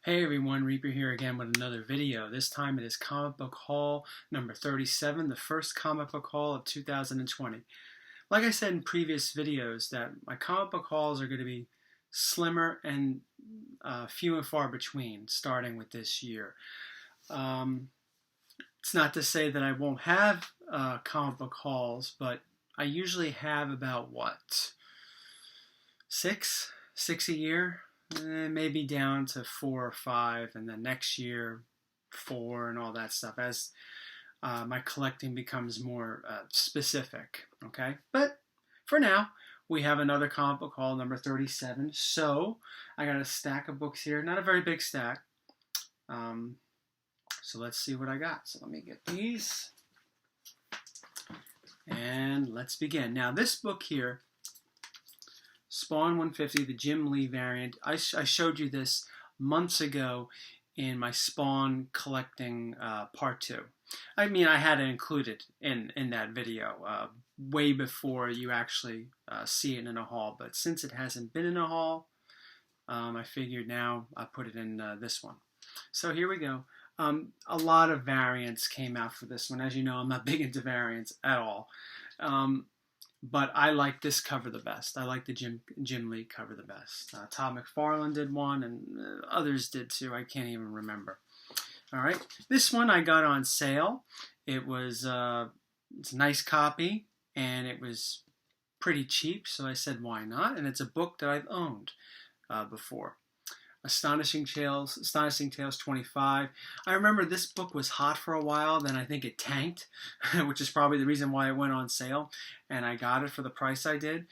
Hey everyone, Reaper here again with another video. This time it is comic book haul number 37, the first comic book haul of 2020. Like I said in previous videos, that my comic book hauls are going to be slimmer and few and far between, starting with this year. It's not to say that I won't have comic book hauls, but I usually have about what? Six a year? Maybe down to 4 or 5, and then next year 4 and all that stuff as my collecting becomes more specific. Okay, but for now we have another comic book haul number 37. So I got a stack of books here, not a very big stack. So let's see what I got. So let me get these and let's begin. Now this book here, Spawn 150, the Jim Lee variant. I showed you this months ago in my Spawn collecting part 2. I mean, I had it included in that video way before you actually see it in a haul. But since it hasn't been in a haul, I figured now I put it in this one. So here we go. A lot of variants came out for this one. As you know, I'm not big into variants at all. But I like this cover the best. I like the Jim Lee cover the best. Todd McFarlane did one, and others did too. I can't even remember. All right, this one I got on sale. It was it's a nice copy, and it was pretty cheap. So I said, why not? And it's a book that I've owned before. Astonishing Tales 25. I remember this book was hot for a while, then I think it tanked, which is probably the reason why it went on sale, and I got it for the price I did.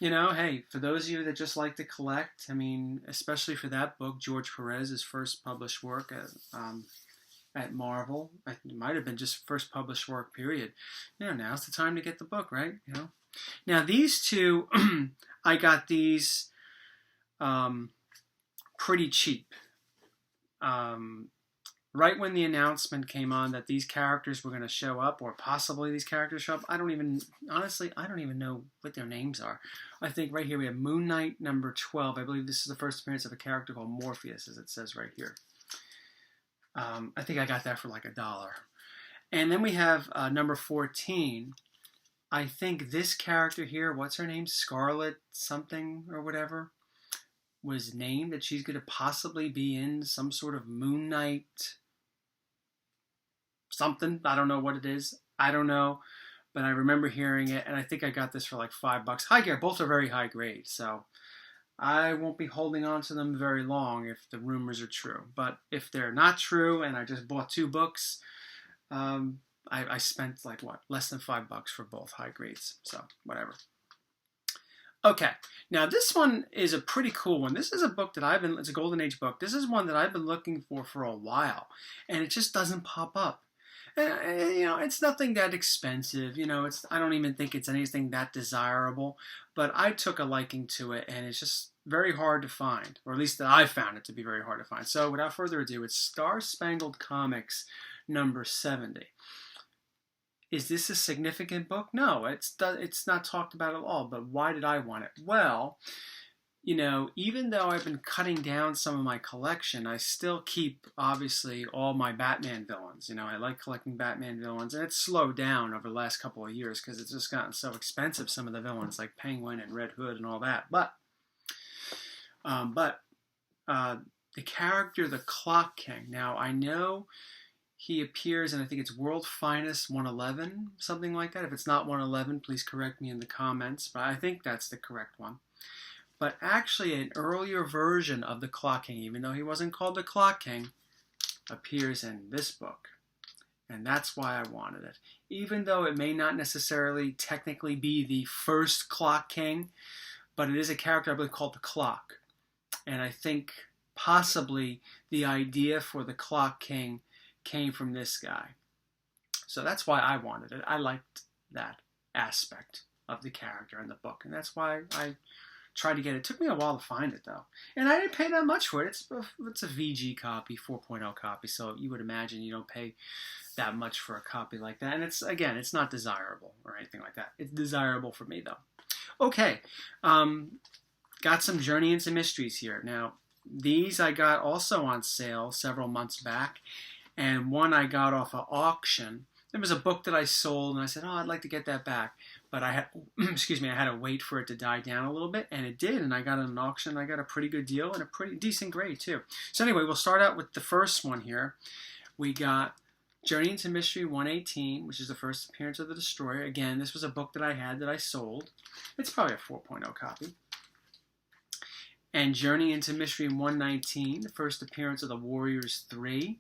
You know, hey, for those of you that just like to collect, I mean, especially for that book, George Perez's first published work at Marvel. It might have been just first published work, period. You know, now's the time to get the book, right? You know. Now, these two, I got these pretty cheap. Right when the announcement came on that these characters were going to show up, or possibly these characters show up, I don't even know what their names are. I think right here we have Moon Knight number 12. I believe this is the first appearance of a character called Morpheus, as it says right here. I think I got that for like $1. And then we have number 14. I think this character here, what's her name? Scarlet something or whatever, was named that she's going to possibly be in some sort of Moon Knight something. I don't know what it is. I don't know. But I remember hearing it, and I think I got this for like $5. High grade. Both are very high grade, so I won't be holding on to them very long if the rumors are true. But if they're not true, and I just bought 2 books, I spent like what? Less than $5 for both high grades. So whatever. Okay, now this one is a pretty cool one. This is a book that it's a Golden Age book. This is one that I've been looking for a while, and it just doesn't pop up. And, you know, it's nothing that expensive. You know, I don't even think it's anything that desirable, but I took a liking to it, and it's just very hard to find, or at least that I found it to be very hard to find. So without further ado, it's Spangled Comics number 70. Is this a significant book? No, it's not talked about at all, but why did I want it? Well, you know, even though I've been cutting down some of my collection, I still keep, obviously, all my Batman villains. You know, I like collecting Batman villains, and it's slowed down over the last couple of years because it's just gotten so expensive, some of the villains, like Penguin and Red Hood and all that. But the character, the Clock King, now I know he appears in, I think it's World Finest 111, something like that. If it's not 111, please correct me in the comments, but I think that's the correct one. But actually, an earlier version of the Clock King, even though he wasn't called the Clock King, appears in this book. And that's why I wanted it. Even though it may not necessarily technically be the first Clock King, but it is a character I believe called the Clock. And I think possibly the idea for the Clock King came from this guy. So that's why I wanted it. I liked that aspect of the character in the book, and that's why I tried to get it. It took me a while to find it, though. And I didn't pay that much for it. It's a VG copy, 4.0 copy, so you would imagine you don't pay that much for a copy like that. And it's not desirable or anything like that. It's desirable for me, though. Okay, got some Journey into Mysteries here. Now, These I got also on sale several months back, and one I got off an auction. It was a book that I sold, and I said, "Oh, I'd like to get that back," but I had, excuse me, I had to wait for it to die down a little bit, and it did. And I got it at an auction. I got a pretty good deal and a pretty decent grade too. So anyway, we'll start out with the first one here. We got Journey into Mystery 118, which is the first appearance of the Destroyer. Again, this was a book that I had that I sold. It's probably a 4.0 copy. And Journey into Mystery 119, the first appearance of the Warriors 3.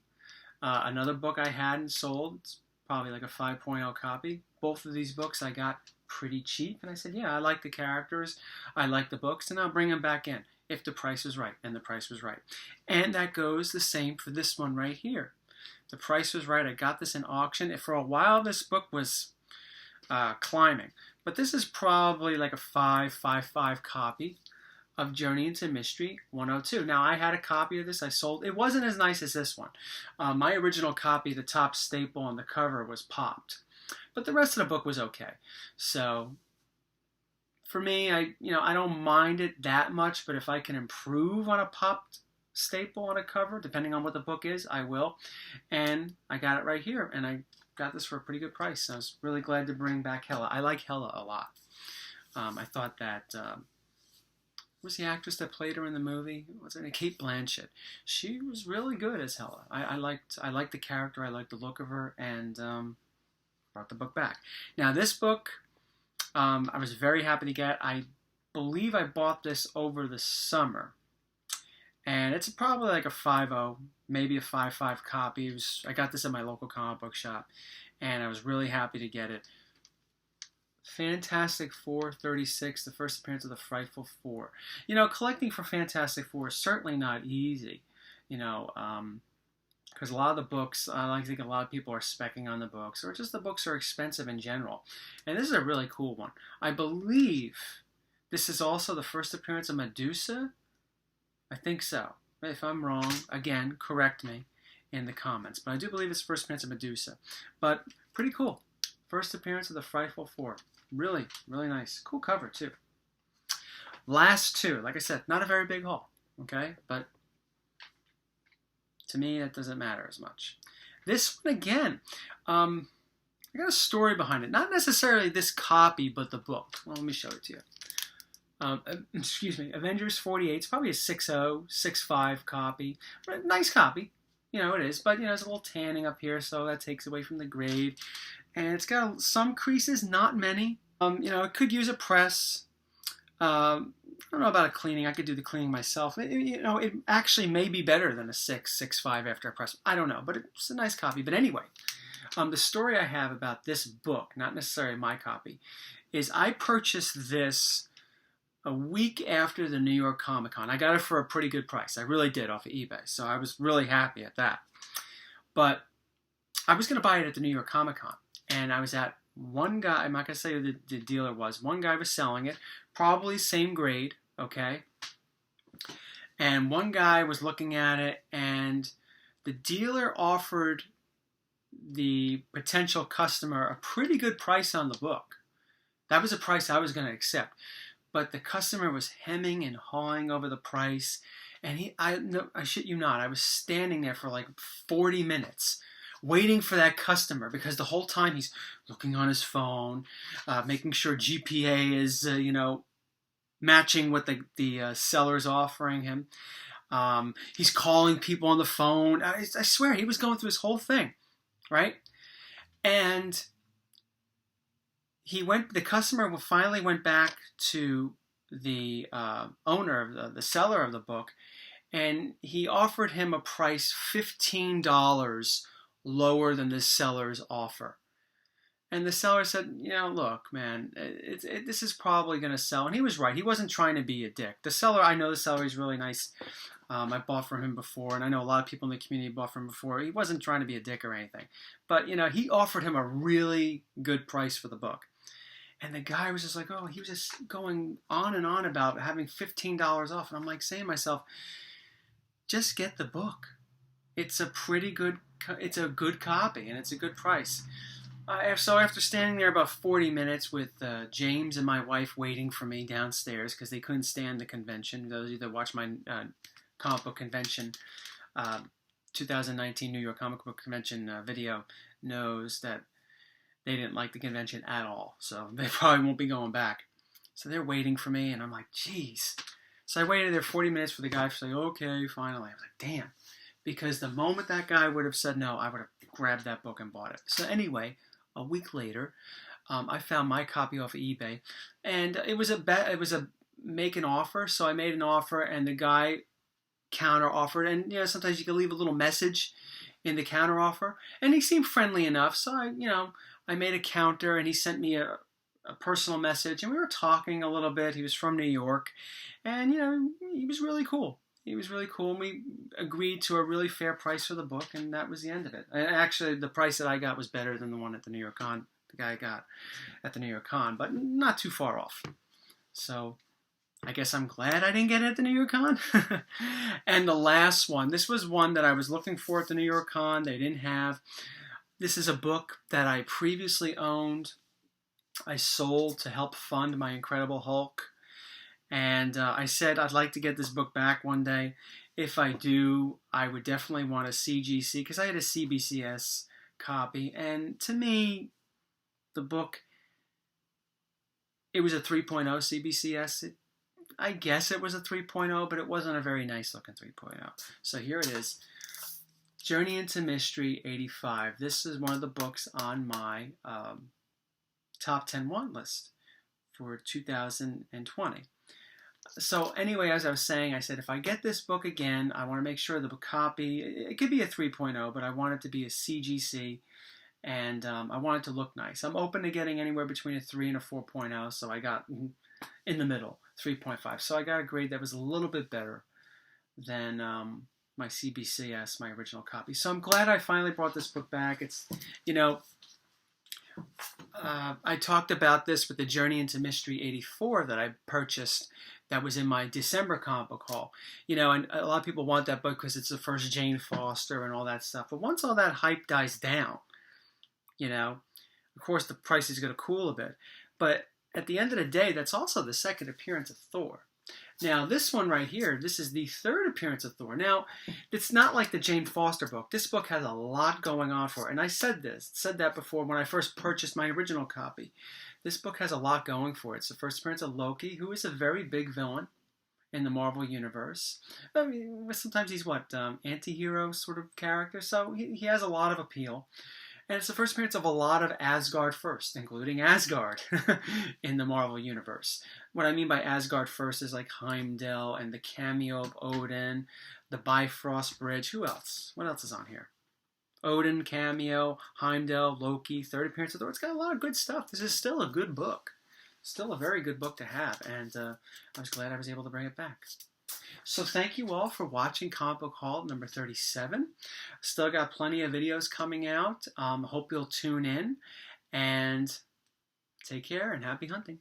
Another book I had and sold. It's probably like a 5.0 copy. Both of these books I got pretty cheap. And I said, yeah, I like the characters. I like the books. And I'll bring them back in if the price was right. And the price was right. And that goes the same for this one right here. The price was right. I got this in auction. For a while, this book was climbing. But this is probably like a 5.5 copy of Journey into Mystery 102. Now, I had a copy of this I sold. It wasn't as nice as this one. My original copy, the top staple on the cover was popped. But the rest of the book was okay. So, for me, I don't mind it that much, but if I can improve on a popped staple on a cover, depending on what the book is, I will. And I got it right here, and I got this for a pretty good price. So I was really glad to bring back Hela. I like Hela a lot. I thought that... was the actress that played her in the movie? Was it Kate Blanchett? She was really good as Hela. I liked the character. I liked the look of her, and brought the book back. Now this book, I was very happy to get. I believe I bought this over the summer, and it's probably like a 5.0, maybe a 5.5 copy. I got this at my local comic book shop, and I was really happy to get it. Fantastic Four 36, the first appearance of the Frightful Four. Collecting for Fantastic Four is certainly not easy, because a lot of the books, I think a lot of people are speccing on the books, or just the books are expensive in general. And this is a really cool one. I believe this is also the first appearance of Medusa. I think so. If I'm wrong, again, correct me in the comments. But I do believe it's the first appearance of Medusa. But pretty cool. First appearance of the Frightful Four. Really, really nice. Cool cover, too. Last two. Like I said, not a very big haul. Okay? But to me, that doesn't matter as much. This one, again, I got a story behind it. Not necessarily this copy, but the book. Well, let me show it to you. Excuse me. Avengers 48. It's probably a 6.0, 6.5 copy. Nice copy. It is. But, there's a little tanning up here, so that takes away from the grade. And it's got some creases, not many. It could use a press. I don't know about a cleaning. I could do the cleaning myself. It actually may be better than a 6.5 after a press. I don't know, but it's a nice copy. But anyway, the story I have about this book, not necessarily my copy, is I purchased this a week after the New York Comic Con. I got it for a pretty good price. I really did, off of eBay. So I was really happy at that. But I was going to buy it at the New York Comic Con. And I was at one guy, I'm not going to say who the dealer was. One guy was selling it, probably same grade, okay? And one guy was looking at it, and the dealer offered the potential customer a pretty good price on the book. That was a price I was going to accept. But the customer was hemming and hawing over the price. And I shit you not, I was standing there for like 40 minutes waiting for that customer, because the whole time he's looking on his phone, making sure GPA is, matching what the seller's offering him. He's calling people on the phone. I swear, he was going through this whole thing, right? And the customer finally went back to the owner, the seller of the book, and he offered him a price $15 lower than the seller's offer. And the seller said, look, man, this is probably going to sell. And he was right. He wasn't trying to be a dick. I know the seller is really nice. I bought from him before, and I know a lot of people in the community bought from him before. He wasn't trying to be a dick or anything. But, he offered him a really good price for the book. And the guy was just like, he was just going on and on about having $15 off. And I'm like saying to myself, just get the book. It's a good copy, and it's a good price. So after standing there about 40 minutes with James and my wife waiting for me downstairs because they couldn't stand the convention, those of you that watch my comic book convention, 2019 New York Comic Book Convention video knows that they didn't like the convention at all. So they probably won't be going back. So they're waiting for me, and I'm like, geez. So I waited there 40 minutes for the guy to say, okay, finally. I was like, damn. Because the moment that guy would have said no, I would have grabbed that book and bought it. So anyway, a week later, I found my copy off of eBay, and it was a make an offer. So I made an offer, and the guy counter offered, and sometimes you can leave a little message in the counter offer, and he seemed friendly enough. So I made a counter, and he sent me a personal message, and we were talking a little bit. He was from New York, and he was really cool. He was really cool, and we agreed to a really fair price for the book, and that was the end of it. And actually, the price that I got was better than the one at the New York Con, the guy got at the New York Con, but not too far off. So I guess I'm glad I didn't get it at the New York Con. And the last one, this was one that I was looking for at the New York Con. They didn't have. This is a book that I previously owned. I sold to help fund my Incredible Hulk. And I said I'd like to get this book back one day. If I do, I would definitely want a CGC, because I had a CBCS copy. And to me, the book, it was a 3.0 CBCS. I guess it was a 3.0, but it wasn't a very nice looking 3.0. So here it is. Journey into Mystery 85. This is one of the books on my top 10 want list for 2020. So anyway, as I was saying, I said, if I get this book again, I want to make sure the copy, it could be a 3.0, but I want it to be a CGC, and I want it to look nice. I'm open to getting anywhere between a 3 and a 4.0, so I got in the middle, 3.5. So I got a grade that was a little bit better than my CBCS, my original copy. So I'm glad I finally brought this book back. It's, I talked about this with the Journey into Mystery 84 that I purchased, that was in my December comic book haul. And a lot of people want that book because it's the first Jane Foster and all that stuff. But once all that hype dies down, of course the price is going to cool a bit. But at the end of the day, that's also the second appearance of Thor. Now, this one right here, this is the third appearance of Thor. Now, it's not like the Jane Foster book. This book has a lot going on for it. And I said that before when I first purchased my original copy. This book has a lot going for it. It's the first appearance of Loki, who is a very big villain in the Marvel Universe. I mean, sometimes he's anti-hero sort of character. So he has a lot of appeal. And it's the first appearance of a lot of Asgard first, including Asgard in the Marvel Universe. What I mean by Asgard first is like Heimdall and the cameo of Odin, the Bifrost Bridge. Who else? What else is on here? Odin, cameo, Heimdall, Loki, third appearance of Thor. It's got a lot of good stuff. This is still a good book. Still a very good book to have. And I was glad I was able to bring it back. So thank you all for watching Comic Book Haul number 37. Still got plenty of videos coming out. Hope you'll tune in. And take care and happy hunting.